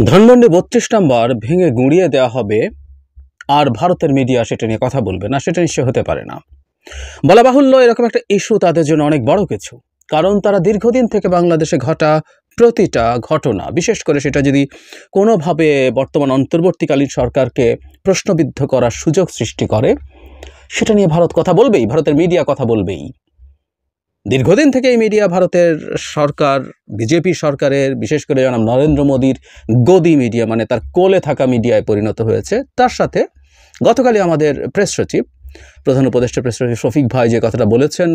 ধানমন্ডি ৩২ নম্বর ভেঙে গুঁড়িয়ে দেওয়া হবে আর ভারতের মিডিয়া সেটা নিয়ে কথা বলবে না, সেটা নিশ্চয় হতে পারে না। বলা বাহুল্য, এরকম একটা ইস্যু তাদের জন্য অনেক বড় কিছু, কারণ তারা দীর্ঘদিন থেকে বাংলাদেশে ঘটা প্রতিটা ঘটনা, বিশেষ করে সেটা যদি কোনোভাবে বর্তমান অন্তর্বর্তীকালীন সরকারকে প্রশ্নবিদ্ধ করার সুযোগ সৃষ্টি করে, সেটা নিয়ে ভারত কথা বলবেই, ভারতের মিডিয়া কথা বলবেই। দীর্ঘদিন থেকে এই মিডিয়া ভারতের সরকার, বিজেপি সরকারের, বিশেষ করে জনাব নরেন্দ্র মোদীর গদি মিডিয়া, মানে তার কোলে থাকা মিডিয়ায় পরিণত হয়েছে। তার সাথে গতকালই আমাদের প্রেস সচিব, প্রধান উপদেষ্টা প্রেস সচিব শফিক ভাই যে কথাটা বলেছেন,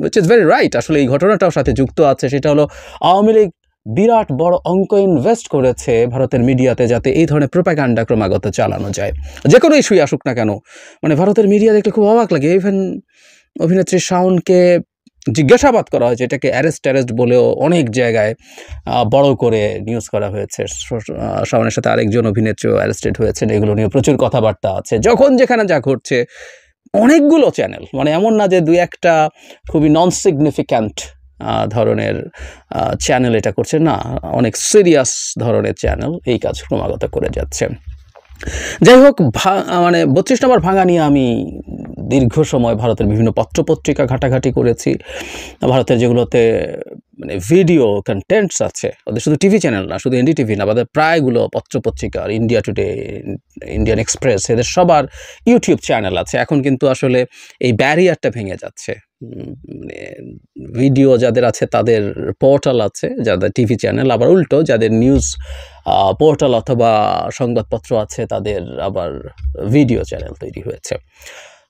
উইচ ইজ ভেরি রাইট, আসলে এই ঘটনাটাও সাথে যুক্ত আছে। সেটা হলো আওয়ামী লীগ বিরাট বড় অঙ্ক ইনভেস্ট করেছে ভারতের মিডিয়াতে, যাতে এই ধরনের প্রোপাগান্ডা ক্রমাগত চালানো যায়, যে কোনো ইস্যুই আসুক না কেন। মানে ভারতের মিডিয়া দেখলে খুব অবাক লাগে। ইভেন অভিনেত্রী শাওনকে জিজ্ঞাসাবাদ করা হয়েছে, এটাকে অ্যারেস্ট বলেও অনেক জায়গায় বড় করে নিউজ করা হয়েছে। শাওনের সাথে আরেকজন অভিনেত্রীও অ্যারেস্টেড হয়েছেন, এগুলো নিয়ে প্রচুর কথাবার্তা আছে। যখন যেখানে যা ঘটছে, অনেকগুলো চ্যানেল, মানে এমন না যে দুই একটা খুবই নন সিগনিফিক্যান্ট ধরনের চ্যানেল এটা করছে, না, অনেক সিরিয়াস ধরনের চ্যানেল এই কাজ ক্রমাগত করে যাচ্ছে। যাই হোক, মানে ৩২ নম্বর ভাঙা নিয়ে আমি দীর্ঘ সময় ভারতের বিভিন্ন পত্রপত্রিকা ঘাটাঘাটি করেছি। ভারতের যেগুলোতে মানে ভিডিও কন্টেন্টস আছে, ওদের শুধু টিভি চ্যানেল না, শুধু এনডিটিভি না, আমাদের প্রায়গুলো পত্রপত্রিকা, ইন্ডিয়া টুডে, ইন্ডিয়ান এক্সপ্রেস, এদের সবার ইউটিউব চ্যানেল আছে। এখন কিন্তু আসলে এই ব্যারিয়ারটা ভেঙে যাচ্ছে। মানে ভিডিও যাদের আছে তাদের পোর্টাল আছে, যাদের টিভি চ্যানেল, আবার উল্টো যাদের নিউজ পোর্টাল অথবা সংবাদপত্র আছে তাদের আবার ভিডিও চ্যানেল তৈরি হয়েছে।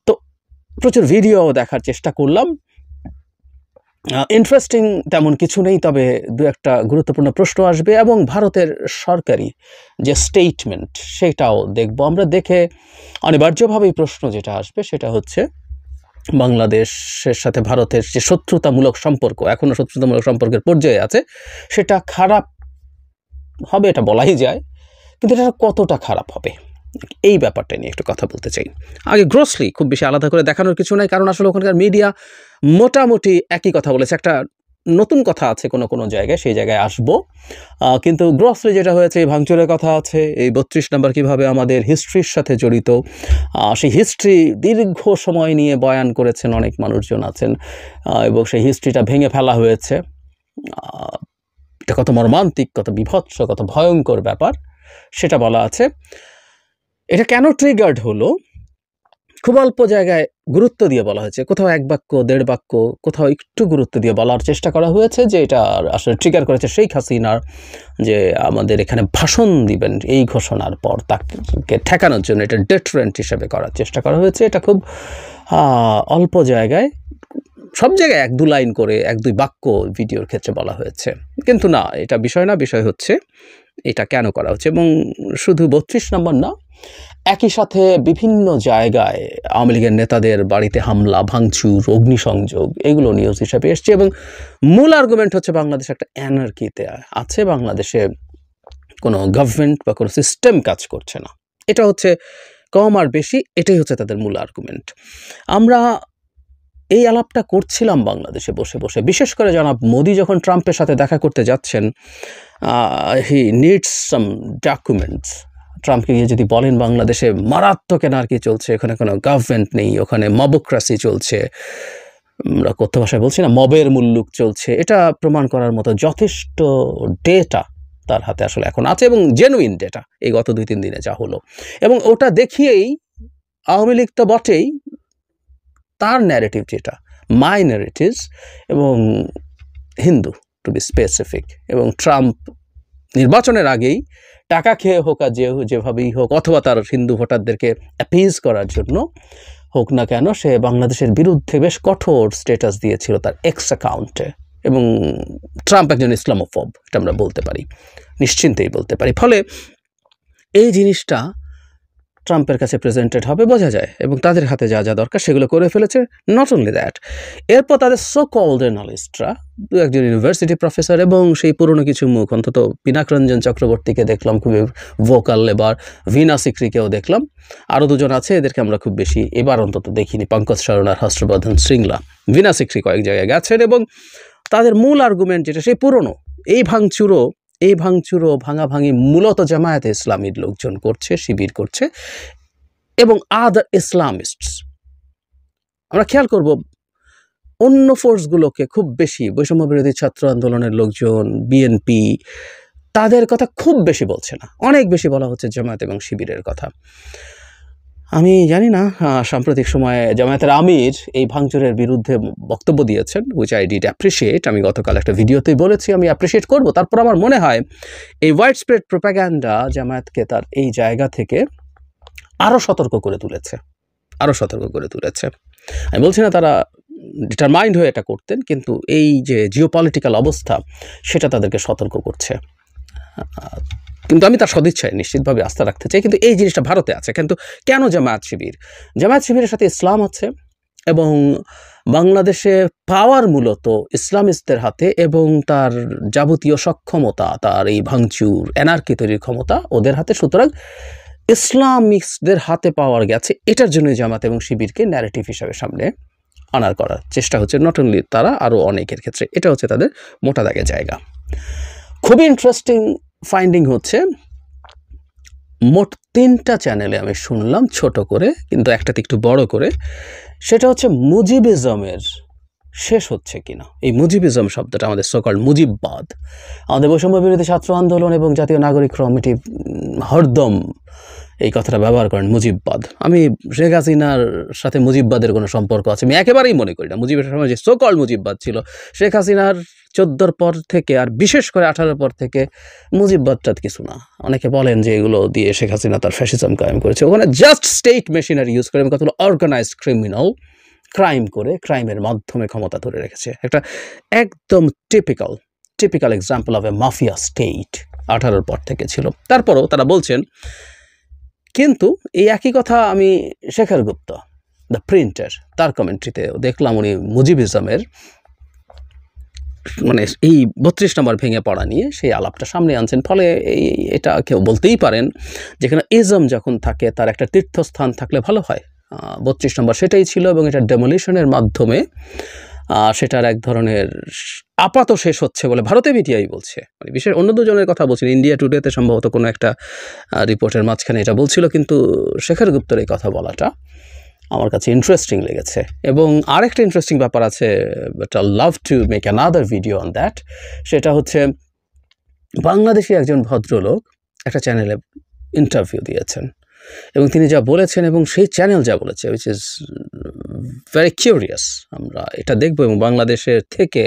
তো প্রচুর ভিডিও দেখার চেষ্টা করলাম। ইন্টারেস্টিং তেমন কিছু নেই, তবে দু একটা গুরুত্বপূর্ণ প্রশ্ন আসবে এবং ভারতের সরকারি যে স্টেটমেন্ট সেটাও দেখব আমরা। দেখে অনিবার্যভাবেই প্রশ্ন যেটা আসবে সেটা হচ্ছে, বাংলাদেশের সাথে ভারতের যে শত্রুতামূলক সম্পর্ক, এখনও শত্রুতামূলক সম্পর্কের পর্যায়ে আছে, সেটা খারাপ হবে এটা বলাই যায়, কিন্তু এটা কতটা খারাপ হবে এই ব্যাপারটা নিয়ে একটু কথা বলতে চাই। আগে গ্রসলি, খুব বেশি আলাদা করে দেখানোর কিছু নাই, কারণ আসলে ওখানকার মিডিয়া মোটামুটি একই কথা বলেছে। একটা নতুন কথা আছে কোনো কোনো জায়গায়, সেই জায়গায় আসবো। কিন্তু গ্রসলি যেটা হয়েছে, এই ভাঙচুরের কথা আছে, এই ৩২ নম্বর কীভাবে আমাদের হিস্ট্রির সাথে জড়িত, সেই হিস্ট্রি দীর্ঘ সময় নিয়ে বয়ান করেছেন অনেক মানুষজন আছেন, এবং সেই হিস্ট্রিটা ভেঙে ফেলা হয়েছে। এটা কত মর্মান্তিক, কত বিভৎস, কত ভয়ঙ্কর ব্যাপার সেটা বলা আছে। এটা কেন ট্রিগার্ড হলো, খুব অল্প জায়গায় গুরুত্ব দিয়ে বলা হয়েছে, কোথাও এক বাক্য, দেড় বাক্য, কোথাও একটু গুরুত্ব দিয়ে বলার চেষ্টা করা হয়েছে, যে এটা আসলে ট্রিগার করেছে শেখ হাসিনার, যে আমাদের এখানে ভাষণ দিবেন এই ঘোষণার পর তাকে ঠেকানোর জন্য এটা ডেটারেন্ট হিসেবে করার চেষ্টা করা হয়েছে। এটা খুব অল্প জায়গায়, সব জায়গায় এক দু লাইন করে, এক দুই বাক্য ভিডিওর ক্ষেত্রে বলা হয়েছে, কিন্তু না, এটা বিষয় না। বিষয় হচ্ছে এটা কেন করা হচ্ছে। এবং শুধু ৩২ নম্বর না, একই সাথে বিভিন্ন জায়গায় আওয়ামী লীগের নেতাদের বাড়িতে হামলা, ভাঙচুর, অগ্নিসংযোগ, এগুলো নিউজ হিসাবে এসছে। এবং মূল আর্গুমেন্ট হচ্ছে বাংলাদেশ একটা অ্যানার্কিতে আছে, বাংলাদেশে কোনো গভর্নমেন্ট বা কোনো সিস্টেম কাজ করছে না। এটা হচ্ছে কম আর বেশি, এটাই হচ্ছে তাদের মূল আর্গুমেন্ট। আমরা এই আলাপটা করছিলাম বাংলাদেশে বসে বসে, বিশেষ করে জনাব মোদি যখন ট্রাম্পের সাথে দেখা করতে যাচ্ছেন, হি নিডস সাম ডকুমেন্টস। ট্রাম্পকে গিয়ে যদি বলেন বাংলাদেশে মারাত্মক এনার্কি চলছে, এখানে কোনো গভর্নমেন্ট নেই, ওখানে মবক্রাসি চলছে, আমরা কথ্য ভাষায় বলছি না, মবের মুল্লুক চলছে, এটা প্রমাণ করার মতো যথেষ্ট ডেটা তার হাতে আসলে এখন আছে, এবং জেনুইন ডেটা এই গত ২-৩ দিনে যা হলো। এবং ওটা দেখিয়েই আওয়ামী লীগ তো বটেই, তার ন্যারেটিভ যেটা মাইনরিটিস এবং হিন্দু টু বি স্পেসিফিক, এবং ট্রাম্প নির্বাচনের আগেই টাকা খেয়ে হোক আর যেভাবেই হোক, অথবা তার হিন্দু ভোটারদেরকে অ্যাপিজ করার জন্য হোক না কেন, সে বাংলাদেশের বিরুদ্ধে বেশ কঠোর স্ট্যাটাস দিয়েছিল তার এক্স অ্যাকাউন্টে। এবং ট্রাম্প একজন ইসলামোফোব, এটা আমরা বলতে পারি, নিশ্চিন্তেই বলতে পারি। ফলে এই জিনিসটা ট্রাম্পের কাছে প্রেজেন্টেড হবে, বোঝা যায়, এবং তাদের হাতে যা যা দরকার সেগুলো করে ফেলেছে। নট অনলি দ্যাট, এরপর তাদের সো কল্ড জার্নালিস্টরা, দু একজন ইউনিভার্সিটি প্রফেসর এবং সেই পুরনো কিছু মুখ, অন্তত পিনাক রঞ্জন চক্রবর্তীকে দেখলাম খুবই ভোকাল, এবার ভীনা সিকরিকেও দেখলাম, আরও দুজন আছে, এদেরকে আমরা খুব বেশি এবার অন্তত দেখিনি, পঙ্কজ শরণ আর হর্ষবর্ধন শৃঙ্গলা। ভীনা সিকরি কয়েক জায়গায় গেছেন, এবং তাদের মূল আর্গুমেন্ট যেটা সেই পুরনো, এই ভাঙচুরও এই ভাঙচুর ও ভাঙাভাঙি মূলত জামায়াতে ইসলামীর লোকজন করছে, শিবির করছে এবং আদার ইসলামিস্টস। আমরা খেয়াল করব অন্য ফোর্সগুলোকে খুব বেশি বৈষম্য বিরোধী ছাত্র আন্দোলনের লোকজন, বিএনপি, তাদের কথা খুব বেশি বলছে না, অনেক বেশি বলা হচ্ছে জামায়াত এবং শিবিরের কথা। আমি জানি না সাম্প্রতিক সময়ে জামায়াতের আমির এই ভাঙচুরের বিরুদ্ধে বক্তব্য দিয়েছেন, হুইচ আই ডিড অ্যাপ্রিসিয়েট। আমি গতকাল একটা ভিডিওতেই বলেছি আমি অ্যাপ্রিসিয়েট করব। তারপর আমার মনে হয় এই ওয়াইড স্প্রেড প্রোপাগ্যান্ডা জামায়াতকে তার এই জায়গা থেকে আরও সতর্ক করে তুলেছে, আরও সতর্ক করে তুলেছে। আমি বলছি না তারা ডিটারমাইন্ড হয়ে এটা করতেন, কিন্তু এই যে জিওপলিটিক্যাল অবস্থা সেটা তাদেরকে সতর্ক করছে। কিন্তু আমি তার সদিচ্ছায় নিশ্চিতভাবে আস্থা রাখতে চাই। কিন্তু এই জিনিসটা ভারতে আছে। কিন্তু কেন জামায়াত শিবির? জামায়াত শিবিরের সাথে ইসলাম আছে এবং বাংলাদেশে পাওয়ার মূলত ইসলামিস্টদের হাতে এবং তার যাবতীয় সক্ষমতা, তার এই ভাঙচুর এনার্কি তৈরির ক্ষমতা ওদের হাতে। সুতরাং ইসলামিস্টদের হাতে পাওয়ার গেছে, এটার জন্য জামায়াত এবং শিবিরকে ন্যারেটিভ হিসাবে সামনে আনার করার চেষ্টা হচ্ছে। নট অনলি তারা, আরও অনেকের ক্ষেত্রে এটা হচ্ছে তাদের মোটা দাগের জায়গা। খুবই ইন্টারেস্টিং ফাইন্ডিং হচ্ছে, মোট 3টা চ্যানেলে আমি শুনলাম ছোট করে, কিন্তু একটাতে একটু বড় করে, সেটা হচ্ছে মুজিবিজমের শেষ হচ্ছে কিনা। এই মুজিবিজম শব্দটা আমাদের সোকল্ড মুজিববাদ, আমাদের বৈষম্য বিরোধী ছাত্র আন্দোলন এবং জাতীয় নাগরিক কমিটি হরদম এই কথাটা ব্যবহার করেন, মুজিববাদ। আমি শেখ হাসিনার সাথে মুজিববাদের কোনো সম্পর্ক আছে আমি একেবারেই মনে করি না। মুজিবের সময় যে সোকল্ড মুজিববাদ ছিল, শেখ হাসিনার 14 পর থেকে আর বিশেষ করে 18 পর থেকে মুজিববাদটা কিছু না। অনেকে বলেন যে এগুলো দিয়ে শেখ হাসিনা তার ফ্যাসিজম কায়েম করেছে। ওখানে জাস্ট স্টেট মেশিনারি ইউজ করে এবং কতগুলো অর্গানাইজড ক্রিমিনাল ক্রাইম করে ক্রাইমের মাধ্যমে ক্ষমতা ধরে রেখেছে। একটা একদম typical example of A mafia state 18 পর থেকে ছিল। তারপরও তারা বলছেন, কিন্তু এই একই কথা আমি শেখর গুপ্ত দ্য প্রিন্টার তার কমেন্ট্রিতে দেখলাম। উনি মুজিবিজমের মানে এই 32 নম্বর ভেঙে পড়া নিয়ে সেই আলাপটা সামনে আনছেন। ফলে এটা কেউ বলতেই পারেন যেখানে ইজম যখন থাকে তার একটা তীর্থস্থান থাকলে ভালো হয়। 32 নম্বর সেটাই ছিল এবং এটা ডেমোলিশনের মাধ্যমে সেটার এক ধরনের আপাত শেষ হচ্ছে বলে ভারতে বিটিআই বলছে। মানে বিশেষ অন্য দুজনের কথা বলছেন, ইন্ডিয়া টুডেতে সম্ভবত কোনো একটা রিপোর্টের মাঝখানে এটা বলছিল। কিন্তু শেখর গুপ্তর এই কথা বলাটা আমার কাছে ইন্টারেস্টিং লেগেছে। এবং আরেকটা ইন্টারেস্টিং ব্যাপার আছে, but I love to make another video on that. সেটা হচ্ছে বাংলাদেশি একজন ভদ্রলোক একটা চ্যানেলে ইন্টারভিউ দিয়েছেন এবং তিনি যা বলেছেন এবং সেই চ্যানেল যা বলেছে, উইচ ইজ ভেরি কিউরিয়াস। আমরা এটা দেখব এবং বাংলাদেশের থেকে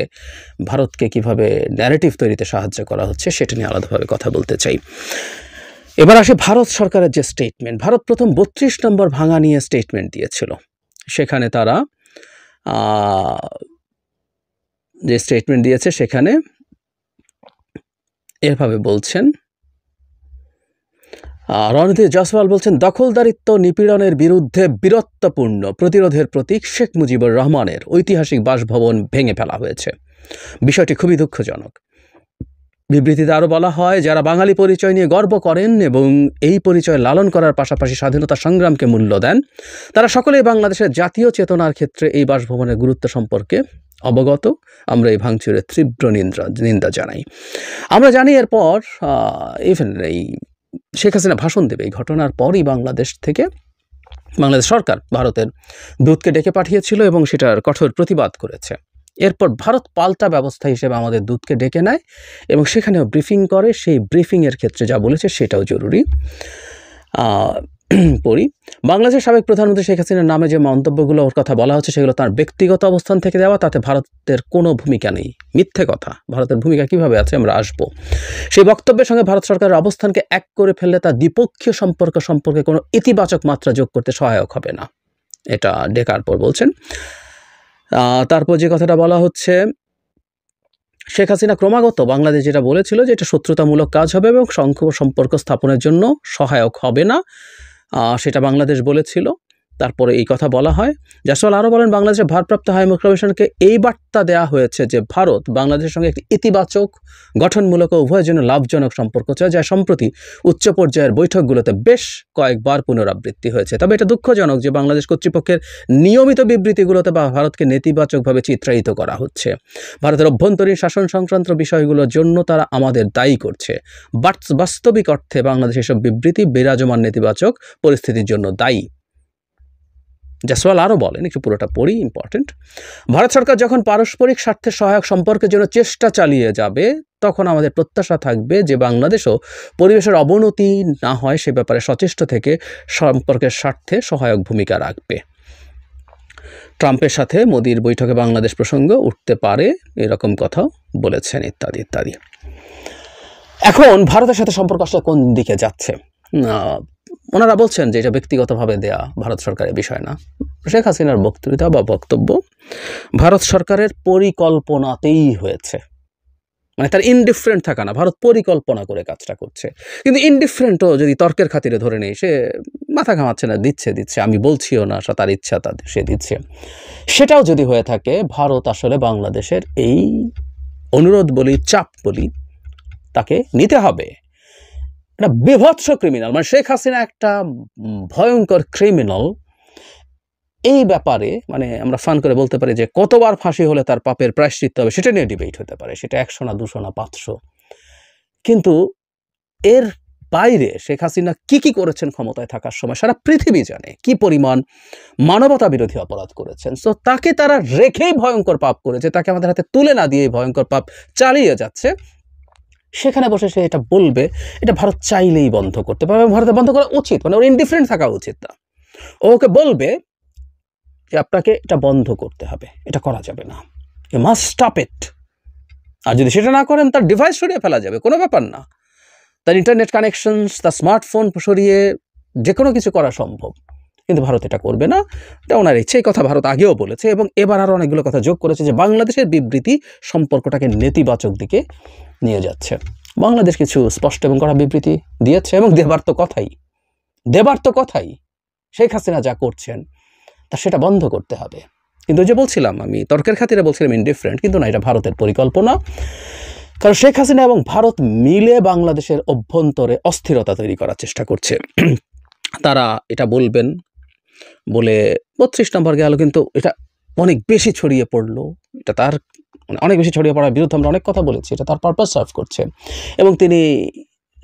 ভারতকে কিভাবে ন্যারেটিভ তৈরিতে সাহায্য করা হচ্ছে সেটা নিয়ে আলাদাভাবে কথা বলতে চাই। এবার আসে ভারত সরকারের যে স্টেটমেন্ট। ভারত প্রথম 32 নম্বর ভাঙা নিয়ে স্টেটমেন্ট দিয়েছিল। সেখানে তারা যে স্টেটমেন্ট দিয়েছে সেখানে এভাবে বলছেন, রণধীর জয়সওয়াল বলছেন, দখলদারিত্ব নিপীড়নের বিরুদ্ধে বীরত্বপূর্ণ প্রতিরোধের প্রতীক শেখ মুজিবুর রহমানের ঐতিহাসিক বাসভবন ভেঙে ফেলা হয়েছে। বিষয়টি খুবই দুঃখজনক। বিবৃতিতে আরও বলা হয়, যারা বাঙালি পরিচয় নিয়ে গর্ব করেন এবং এই পরিচয় লালন করার পাশাপাশি স্বাধীনতা সংগ্রামকে মূল্য দেন, তারা সকলেই বাংলাদেশের জাতীয় চেতনার ক্ষেত্রে এই বাসভবনের গুরুত্ব সম্পর্কে অবগত। আমরা এই ভাঙচুরের তীব্র নিন্দা জানাই। আমরা জানি এরপর ইভেন এই শেখ হাসিনা ভাষণ দেবে এই ঘটনার পরই বাংলাদেশ সরকার ভারতের দূতকে ডেকে পাঠিয়েছিল এবং সেটার কঠোর প্রতিবাদ করেছে। এরপর ভারত পাল্টা ব্যবস্থা হিসেবে আমাদের দূতকে ডেকে নেয় এবং সেখানেও ব্রিফিং করে। সেই ব্রিফিংয়ের ক্ষেত্রে যা বলেছে সেটাও জরুরি। পড়ি, বাংলাদেশের সাবেক প্রধানমন্ত্রী শেখ হাসিনার নামে যে মন্তব্যগুলো ওর কথা বলা হচ্ছে সেগুলো তার ব্যক্তিগত অবস্থান থেকে দেওয়া, তাতে ভারতের কোনো ভূমিকা নেই। মিথ্যে কথা। ভারতের ভূমিকা কিভাবে আছে আমরা আসবো। সেই বক্তব্যের সঙ্গে ভারত সরকারের অবস্থানকে এক করে ফেললে তা দ্বিপক্ষীয় সম্পর্কে কোনো ইতিবাচক মাত্রা যোগ করতে সহায়ক হবে না, এটা ডেকার পর বলছেন। তারপর যে কথাটা বলা হচ্ছে, শেখ হাসিনা ক্রমাগত বাংলাদেশ যেটা বলেছিল যে এটা শত্রুতামূলক কাজ হবে এবং সম্পর্ক স্থাপনের জন্য সহায়ক হবে না, সেটা বাংলাদেশ বলেছিল। তারপরে এই কথা বলা হয়। জাসওয়াল আরও বলেন, বাংলাদেশের ভারপ্রাপ্ত হাই কমিশনকে এই বার্তা দেওয়া হয়েছে যে ভারত বাংলাদেশের সঙ্গে একটি ইতিবাচক, গঠনমূলক ও উভয়ের জন্য লাভজনক সম্পর্ক চায়, যা সম্প্রতি উচ্চ পর্যায়ের বৈঠকগুলোতে বেশ কয়েকবার পুনরাবৃত্তি হয়েছে। তবে এটা দুঃখজনক যে বাংলাদেশ কর্তৃপক্ষের নিয়মিত বিবৃতিগুলোতে ভারতকে নেতিবাচকভাবে চিত্রায়িত করা হচ্ছে। ভারতের অভ্যন্তরীণ শাসন সংক্রান্ত বিষয়গুলোর জন্য তারা আমাদের দায়ী করছে। বাস্তবিক অর্থে বাংলাদেশের সব বিবৃতি বিরাজমান নেতিবাচক পরিস্থিতির জন্য দায়ী। জাসওয়াল আরও বলেন, একটু পুরোটা পড়ি, ইম্পর্টেন্ট। ভারত সরকার যখন পারস্পরিক স্বার্থে সহায়ক সম্পর্কের জন্য চেষ্টা চালিয়ে যাবে, তখন আমাদের প্রত্যাশা থাকবে যে বাংলাদেশও পরিবেশের অবনতি না হয় সে ব্যাপারে সচেষ্ট থেকে সম্পর্কের স্বার্থে সহায়ক ভূমিকা রাখবে। ট্রাম্পের সাথে মোদির বৈঠকে বাংলাদেশ প্রসঙ্গ উঠতে পারে, এরকম কথাও বলেছেন, ইত্যাদি ইত্যাদি। এখন ভারতের সাথে সম্পর্ক আসলে কোন দিকে যাচ্ছে? ওনারা বলছেন যে এটা ব্যক্তিগতভাবে দেয়া ভারত সরকারের বিষয় না। শেখ হাসিনার বক্তৃতা বা বক্তব্য ভারত সরকারের পরিকল্পনাতেই হয়েছে, মানে তার ইনডিফারেন্ট থাকা না, ভারত পরিকল্পনা করে কাজটা করছে। কিন্তু ইনডিফারেন্টও যদি তর্কের খাতিরে ধরে নেই, সে মাথা ঘামাচ্ছে না, দিচ্ছে, আমি বলছিও না, তার ইচ্ছা সে দিচ্ছে, সেটাও যদি হয়ে থাকে, ভারত আসলে বাংলাদেশের এই অনুরোধ বলি, চাপ বলি, তাকে নিতে হবে। একটা বিভৎস ক্রিমিনাল, মানে শেখ হাসিনা একটা ভয়ঙ্কর ক্রিমিনাল। এই ব্যাপারে মানে আমরা ফান করে বলতে পারি যে কতবার ফাঁসি হলে তার পাপের প্রায়শ্চিত্ত হবে, সেটা নিয়ে ডিবেট হতে পারে, সেটা 100 না 200 না 500। কিন্তু এর বাইরে শেখ হাসিনা কি করেছেন ক্ষমতায় থাকার সময় সারা পৃথিবী জানে, কি পরিমাণ মানবতা বিরোধী অপরাধ করেছেন। সো তাকে তারা রেখেই ভয়ঙ্কর পাপ করেছে, তাকে আমাদের হাতে তুলে না দিয়ে ভয়ঙ্কর পাপ চালিয়ে যাচ্ছে। সেখানে বসে সে এটা বলবে, এটা ভারত চাইলেই বন্ধ করতে পারবে, ভারতে বন্ধ করা উচিত, মানে ওর ইনডিফারেন্ট থাকা উচিত না। ওকে বলবে যে আপনাকে এটা বন্ধ করতে হবে, এটা করা যাবে না, ইউ মাস্ট স্টপ ইট। আর যদি সেটা না করেন, তার ডিভাইস সরিয়ে ফেলা যাবে, কোনো ব্যাপার না। তার ইন্টারনেট কানেকশনস, তার স্মার্টফোন সরিয়ে যে কোনো কিছু করা সম্ভব। কিন্তু ভারত এটা করবে না, এটা ওনার ইচ্ছে। এই কথা ভারত আগেও বলেছে এবং এবার আরও অনেকগুলো কথা যোগ করেছে যে বাংলাদেশের বিবৃতি সম্পর্কটাকে নেতিবাচক দিকে নিয়ে যাচ্ছে। বাংলাদেশ কিছু স্পষ্ট এবং কড়া বিবৃতি দিয়েছে এবং দেবার তো কথাই। শেখ হাসিনা যা করছেন তা সেটা বন্ধ করতে হবে। কিন্তু যে বলছিলাম, আমি তর্কের খাতিরে বলছিলাম ইনডিফারেন্ট, কিন্তু না, এটা ভারতের পরিকল্পনা। কারণ শেখ হাসিনা এবং ভারত মিলে বাংলাদেশের অভ্যন্তরে অস্থিরতা তৈরি করার চেষ্টা করছে। তারা এটা বলবেন বলে 32 নম্বর গেল, কিন্তু এটা অনেক বেশি ছড়িয়ে পড়লো। এটা তার অনেক বেশি ছড়িয়ে পড়ার বিরুদ্ধে আমরা অনেক কথা বলেছি, এটা তার পারপাস সার্ভ করছে। এবং তিনি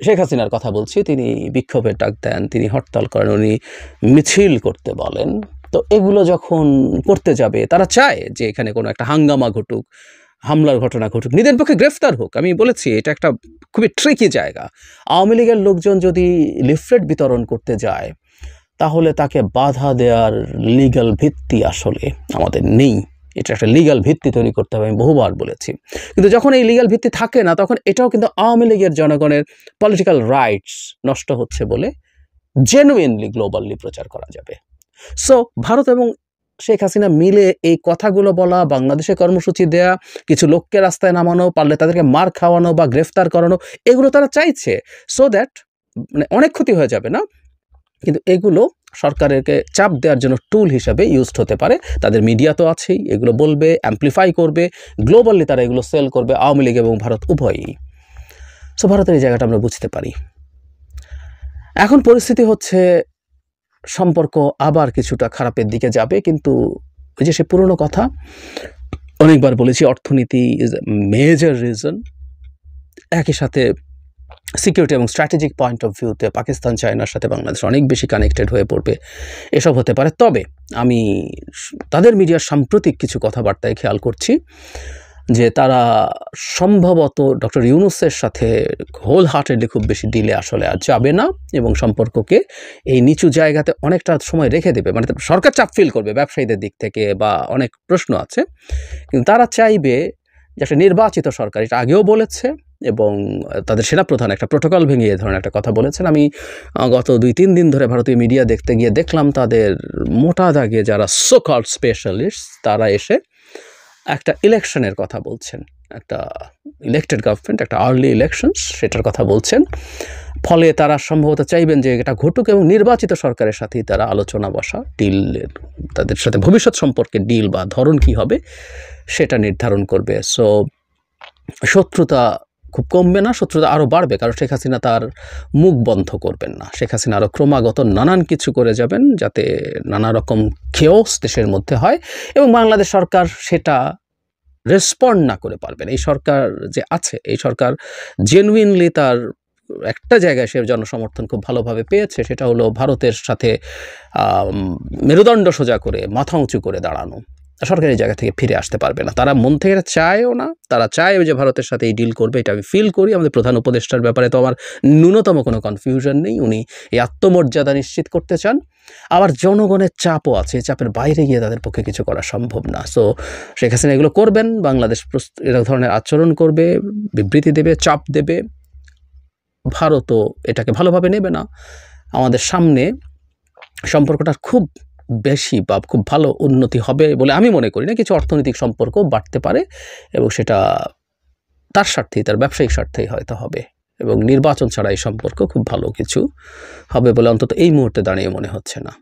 শেখ হাসিনার কথা বলছি, তিনি বিক্ষোভের ডাক দেন, তিনি হরতাল করেন, উনি মিছিল করতে বলেন। তো এগুলো যখন করতে যাবে, তারা চায় যে এখানে কোনো একটা হাঙ্গামা ঘটুক, হামলার ঘটনা ঘটুক, নিজের পক্ষে গ্রেফতার হোক। আমি বলেছি এটা একটা খুবই ট্রিকি জায়গা। আওয়ামী লীগের লোকজন যদি লিফলেট বিতরণ করতে যায়, তাহলে তাকে বাধা দেওয়ার লিগ্যাল ভিত্তি আসলে আমাদের নেই। এটা একটা লিগ্যাল ভিত্তি তৈরি করতে হবে, আমি বহুবার বলেছি। কিন্তু যখন এই লিগ্যাল ভিত্তি থাকে না, তখন এটাও কিন্তু আওয়ামী লীগের জনগণের পলিটিক্যাল রাইটস নষ্ট হচ্ছে বলে জেনুইনলি গ্লোবালি প্রচার করা যাবে। সো ভারত এবং শেখ হাসিনা মিলে এই কথাগুলো বলা, বাংলাদেশে কর্মসূচি দেয়া, কিছু লোককে রাস্তায় নামানো, পারলে তাদেরকে মার খাওয়ানো বা গ্রেফতার করানো, এগুলো তারা চাইছে। সো দ্যাট মানে অনেক ক্ষতি হয়ে যাবে না, কিন্তু এগুলো সরকারকে চাপ দেওয়ার জন্য টুল হিসাবে ইউজড হতে পারে। তাদের মিডিয়া তো আছেই, এগুলো বলবে, অ্যাম্প্লিফাই করবে, গ্লোবালি তারা এগুলো সেল করবে, আওয়ামী লীগ এবং ভারত উভয়ই। সো ভারতের এই জায়গাটা আমরা বুঝতে পারি। এখন পরিস্থিতি হচ্ছে সম্পর্ক আবার কিছুটা খারাপের দিকে যাবে, কিন্তু ওই যে সে পুরনো কথা অনেকবার বলেছি, অর্থনীতি ইজ এ মেজর রিজন। একই সাথে সিকিউরিটি এবং স্ট্র্যাটেজিক পয়েন্ট অফ ভিউতে পাকিস্তান, চায়নার সাথে বাংলাদেশ অনেক বেশি কানেক্টেড হয়ে পড়বে, এসব হতে পারে। তবে আমি তাদের মিডিয়ার সাম্প্রতিক কিছু কথাবার্তায় খেয়াল করছি যে তারা সম্ভবত ডক্টর ইউনূসের সাথে হোল হার্টেডলি খুব বেশি ডিলে আসলে আর যাবে না এবং সম্পর্ককে এই নিচু জায়গাতে অনেকটা সময় রেখে দেবে। মানে সরকার চাপ ফিল করবে ব্যবসায়ীদের দিক থেকে বা অনেক প্রশ্ন আছে, কিন্তু তারা চাইবে যে একটা নির্বাচিত সরকার, এটা আগেও বলেছে এবং তাদের সেনাপ্রধান একটা প্রোটোকল ভেঙে এ ধরনের একটা কথা বলেছেন। আমি গত 2-3 দিন ধরে ভারতীয় মিডিয়া দেখতে গিয়ে দেখলাম তাদের মোটা দাগে যারা সো কল্ড স্পেশালিস্ট, তারা এসে একটা ইলেকশনের কথা বলছেন, একটা ইলেক্টেড গভর্নমেন্ট, একটা আর্লি ইলেকশনস, সেটার কথা বলছেন। ফলে তারা সম্ভবত চাইবেন যে এটা ঘটুক এবং নির্বাচিত সরকারের সাথেই তারা আলোচনা বসা, ডিলের, তাদের সাথে ভবিষ্যৎ সম্পর্কে ডিল বা ধরন কী হবে সেটা নির্ধারণ করবে। সো শত্রুতা খুব কমবে না, শত্রুতা আরও বাড়বে, কারণ শেখ হাসিনা তার মুখ বন্ধ করবেন না। শেখ হাসিনা আরও ক্রমাগত নানান কিছু করে যাবেন যাতে নানা রকম খেওস দেশের মধ্যে হয়, এবং বাংলাদেশ সরকার সেটা রেসপন্ড না করে পারবেন। এই সরকার যে আছে, এই সরকার জেনুইনলি তার একটা জায়গায় সে জনসমর্থন খুব ভালোভাবে পেয়েছে, সেটা হলো ভারতের সাথে মেরুদণ্ড সোজা করে মাথা উঁচু করে দাঁড়ানো। সরকারি জায়গা থেকে ফিরে আসতে পারবে না, তারা মন থেকে চায়ও না। তারা চায় যে ভারতের সাথে এই ডিল করবে, এটা আমি ফিল করি। আমাদের প্রধান উপদেষ্টার ব্যাপারে তো আমার ন্যূনতম কোনো কনফিউশন নেই, উনি এই আত্মমর্যাদা নিশ্চিত করতে চান। আবার জনগণের চাপও আছে, চাপের বাইরে গিয়ে তাদের পক্ষে কিছু করা সম্ভব না। সো শেখ হাসিনা এগুলো করবেন, বাংলাদেশ এরকম ধরনের আচরণ করবে, বিবৃতি দেবে, চাপ দেবে। ভারতও এটাকে ভালোভাবে নেবে না। আমাদের সামনে সম্পর্কটা খুব বেশি বা খুব ভালো উন্নতি হবে বলে আমি মনে করি না। কিছু অর্থনৈতিক সম্পর্ক বাড়তে পারে এবং সেটা তার স্বার্থেই, তার ব্যবসায়িক স্বার্থেই হয়তো হবে, এবং নির্বাচন ছাড়া এই সম্পর্ক খুব ভালো কিছু হবে বলে অন্তত এই মুহূর্তে দাঁড়িয়ে মনে হচ্ছে না।